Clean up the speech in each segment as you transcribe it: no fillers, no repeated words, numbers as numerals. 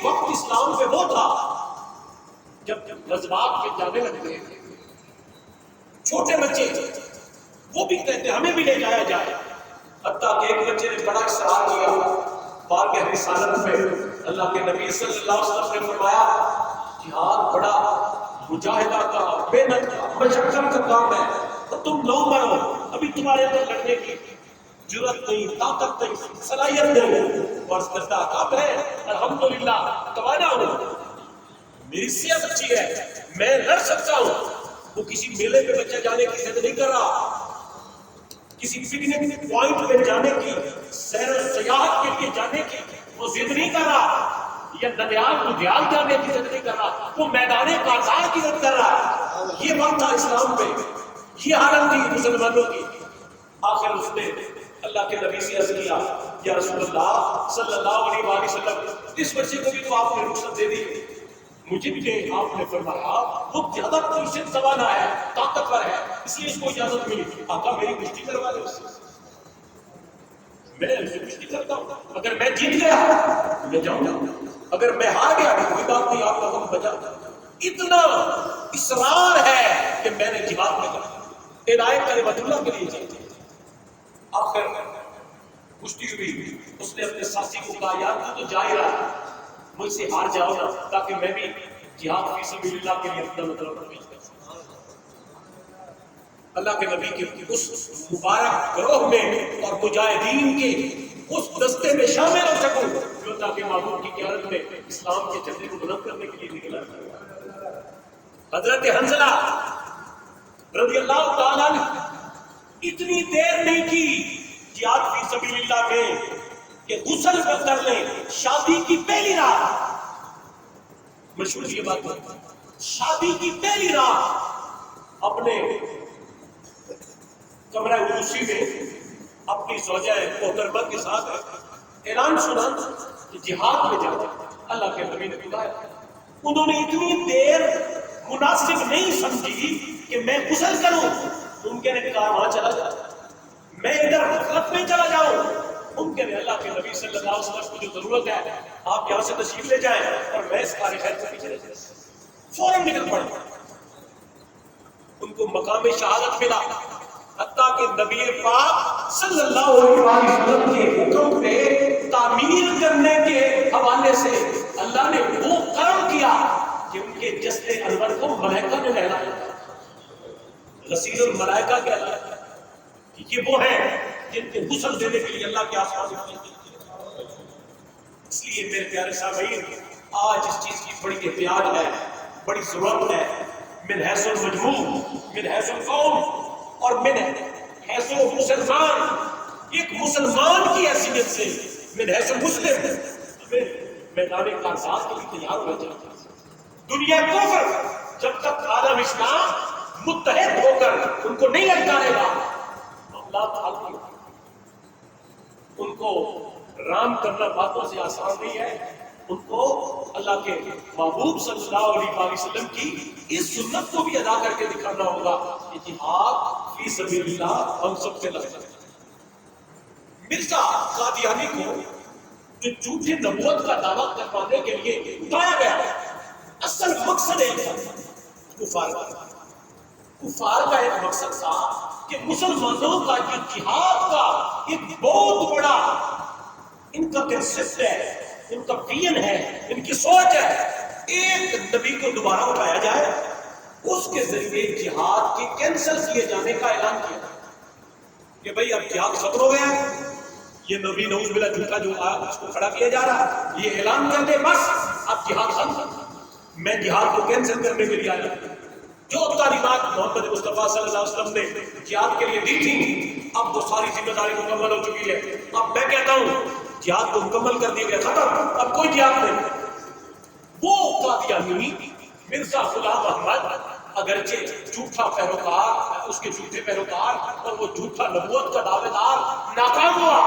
وقت اسلام پہ وہ تھا جب غزوات پہ جانے لگتے چھوٹے بچے وہ بھی کہتے ہمیں بھی لے جایا جائے، حتیٰ کہ ایک بچے نے بڑا اصرار کیا بار کے رسالت میں اللہ کے نبی صلی اللہ علیہ وسلم نے فرمایا جہاد بڑا مجاہدہ کا محنت کا مشقت کا کام ہے اور تم نو مرو، ابھی تمہارے اندر لڑنے کی جرت نہیں، طاقت نہیں، صلاحیت نہیں، اور کرتا اب ہے الحمدللہ توانا ہوں، میری صحت اچھی ہے، میں لڑ سکتا ہوں۔ وہ کسی میلے پہ بچہ جانے کی ضد نہیں کر رہا، کسی پکنک پوائنٹ پہ جانے کی، سیر و سیاحت کے لیے جانے کی وہ ضد نہیں کر رہا، یا ننیال لدھیال جانے کی ضد نہیں کر رہا، وہ میدان کارزار کی ضد کر رہا ہے۔ یہ وقت تھا اسلام پہ، یہ حالت تھی مسلمانوں کی۔ آخر اس نے اللہ کے نبی سے عرض کیا یا رسول اللہ صلی اللہ علیہ وآلہ وسلم اس بچے کو بھی تو آپ نے رخصت دے دی، مجھے بھی آپ نے فرمایا وہ زیادہ پوزیشن زمانہ ہے، طاقتور ہے، اس لیے اس کو اجازت ملی۔ آقا میری کشتی کروا دے، اس سے میں اسے کشتی کرتا ہوں، اگر میں جیت گیا میں جاؤں گا، اگر میں ہار گیا کوئی بات نہیں، آپ کا حکم بجا۔ اتنا اصرار ہے کہ میں نے جہاد میں کہا عنایت کلمت اللہ کے لیے جاتے۔ آخر کشتی ہوئی، اس نے اپنے ساتھی کو کہا یار تو جا ہی رہا، مجھ سے ہار جاؤ نا تاکہ میں بھی جہاد فی سبیل اللہ کے لیے اپنا مطلب پیش کر سکوں۔ اللہ کے نبی کے اس مبارک گروہ میں اور مجاہدین کے اس دستے میں شامل ہو سکوں جو تاکہ محبوب کی قیادت میں اسلام کے جھنڈے کو بلند کرنے کے لیے نکلا۔ حضرت حنظلہ رضی اللہ تعالیٰ عنہ اتنی دیر نہیں کی جہاد فی سبیل اللہ میں کہ غسل کر لیں شادی کی پہلی رات، مشہور یہ بات ہے، شادی کی پہلی رات اپنے کمرہ عروسی میں اپنی زوجہ محترمہ کے ساتھ اعلان سنا کہ جہاد میں جاتے۔ اللہ کے نبی نے بتایا انہوں نے اتنی دیر مناسب نہیں سمجھی کہ میں غسل کروں، ممکن ہے کہ وہاں چلا جائے، میں ادھر غفلت میں چلا جاؤں، ممکن ہے اللہ کے نبی صلی اللہ علیہ وسلم کو جو ضرورت ہے آپ یہاں سے تشریف لے جائیں اور میں اس کار خیر کو پیچھے رہ جائیں۔ فوراً نکل پڑے، ان کو مقام شہادت ملا، حتیٰ کہ نبی پاک صلی اللہ علیہ وسلم کے حکم پہ تعمیر کرنے کے حوالے سے اللہ نے وہ کرم کیا کہ ان کے جسد انور کو ملائکہ نے لہرایا۔ غسیل الملائکہ کے اللہ کہ یہ وہ ہیں جن کے غسل دینے کے لیے اللہ کے آسمان میں۔ اس لیے میرے پیارے سامعین آج اس چیز کی بڑی احتیاط ہے، بڑی ضرورت ہے، من حیث المجموع، من حیث القوم اور من حیث مسلمان، ایک مسلمان کی حیثیت سے من حیث مسلم ہمیں میدان کارزار کے لیے تیار ہو جائے۔ دنیا کفر جب تک عالم اسلام متحد ہو کر ان کو نہیں للکارے گا، معاملات حل نہیں، ان کو رام کرنا باتوں سے آسان نہیں ہے، ان کو اللہ کے محبوب صلی اللہ علیہ وسلم کی اس سنت کو بھی ادا کر کے دکھانا ہوگا کہ جہاد فی سبیل اللہ ہم سب سے لگتا ہے۔ مرزا قادیانی کو جو جھوٹے نبوت کا دعویٰ کروانے کے لیے اٹھایا گیا، اصل مقصد ایک تھا، کفار کا ایک مقصد تھا کہ مسلمانوں کا جو جہاد کا ایک بہت بڑا ان کا کنسپٹ ہے، ان کا ویژن ہے، ان کی سوچ ہے، ایک نبی کو دوبارہ اٹھایا جائے، اس کے ذریعے جہاد کے کینسل کیے جانے کا اعلان کیا کہ بھئی اب جہاد ختم ہو گیا ہے، یہ نبی نعوذ باللہ جھوٹا جو اس کو کھڑا کیا جا رہا ہے، یہ اعلان کر دے بس اب جہاد ختم، میں جہاد کو کینسل کرنے کے لیے آیا۔ جو تعلیمات محمد مصطفیٰ صلی اللہ علیہ وسلم نے جہاد کے لیے دی تھی اب وہ ساری ذمہ داری مکمل ہو چکی ہے، اب میں کہتا ہوں جہاد کو مکمل کر دیا گیا، ختم، اب کوئی جہاد نہیں۔ وہ قادیانی مرزا غلام احمد اگرچہ جھوٹا پیروکار، اس کے جھوٹے پیروکار اور وہ جھوٹا نبوت کا دعوے دار ناکام ہوا،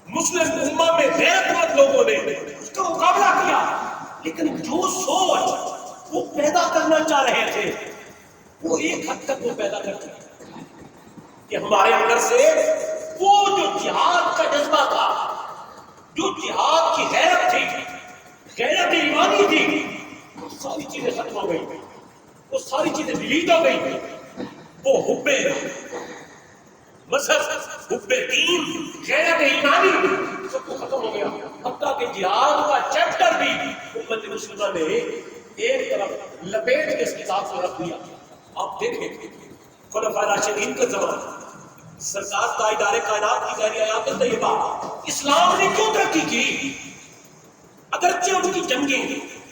مسلم امہ میں غیرت مند لوگوں نے اس کا مقابلہ کیا، لیکن جو سوچ وہ پیدا کرنا چاہ رہے تھے وہ ایک حد تک وہ پیدا کرتے ہیں کہ ہمارے اندر سے وہ جو جہاد کا جذبہ تھا، جو جہاد کی غیرت تھی، چیزیں ختم ہو گئی, وہ ساری چیزیں ڈیلیٹ ہو گئی. وہ حب مذہب, حب دین, غیرت ایمانی سب کو ختم ہو گیا. حتیٰ کہ جہاد کا چیپٹر بھی امت مسلمہ نے ایک طرف لپیٹ کے اس کتاب کو رکھ دیا. آپ دیکھیں خلفائے راشدین کا زمانہ, سرکار تاجدار کائنات کی گہری آیات طیبہ, اسلام نے کیوں ترقی کی؟ اگرچہ ان کی جنگیں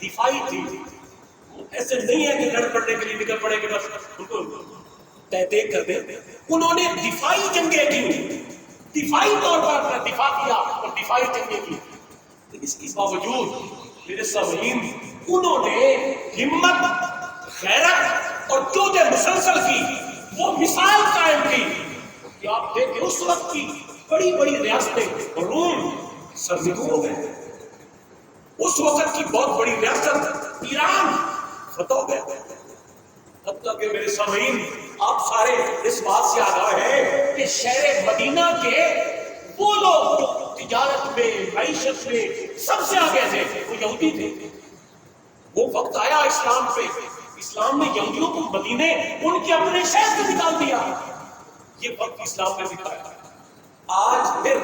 دفاعی تھی, ایسے نہیں ہے کہ لڑ پڑنے کے لیے نکل پڑے کہ بس ان کو تہتے کر دیں. انہوں نے دفاعی جنگیں کی, دفاعی طور پر اپنا دفاع کیا اور دفاعی جنگیں کی. اس کے باوجود میرے سامعین انہوں نے ہمت, غیرت اور جود مسلسل کی وہ مثال قائم کی کہ آپ دیکھیں اس وقت کی بڑی بڑی ریاستیں روم سرنگوں ہو گئے, اس وقت کی بہت بڑی ریاست ایران فتح ہو گیا. حتیٰ کہ میرے سامعین آپ سارے اس بات سے آگاہ ہیں کہ شہر مدینہ کے وہ لوگ جو تجارت میں, معیشت میں سب سے آگے تھے وہ یہودی تھے. وہ وقت آیا اسلام پہ, اسلام نے یہودیوں کو مدینے ان کے اپنے شہر سے نکال دیا. یہ وقت اسلام نے دکھایا. آج پھر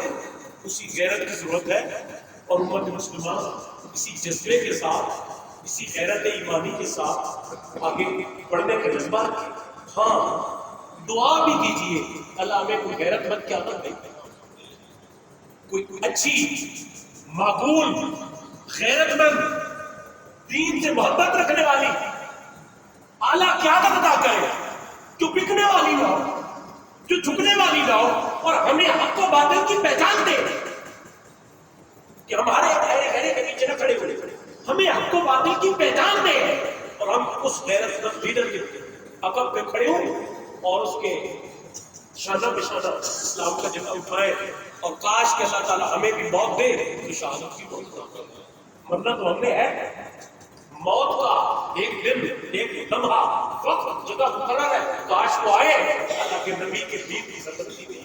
اسی غیرت کی ضرورت ہے اور امت مسلمہ اسی جذبے کے ساتھ, اسی غیرت ایمانی کے ساتھ آگے بڑھنے کا جذبہ رکھیں. ہاں دعا بھی کیجیے اللہ ہمیں کوئی غیرت مند کیا نہ دے, کوئی اچھی معقول غیرت مند دین سے محبت رکھنے والی اعلیٰ قیادت عطا کرے, جو بکنے والی نہ ہو, جو جھکنے والی نہ ہو, اور ہمیں حق و باطل کی پہچان دے کہ ہمارے غیرے کے پیچھے نہ کھڑے ہوئے, ہمیں حق و باطل کی پہچان دے اور ہم اس غیرت مند لیڈر کے عقب پہ کھڑے ہوں اور اس کے شانہ بشانہ اسلام کا جگہ اٹھائیں. اور کاش کہ اللہ تعالیٰ ہمیں بھی موت دے تو شہادت کی موت, ورنہ تو ہم نے ہے موت کا ایک دن, ایک لمحہ, وقت, جگہ مقرر ہے. کاش وہ آئے اللہ کے نبی کے دین کی سرپرستی میں.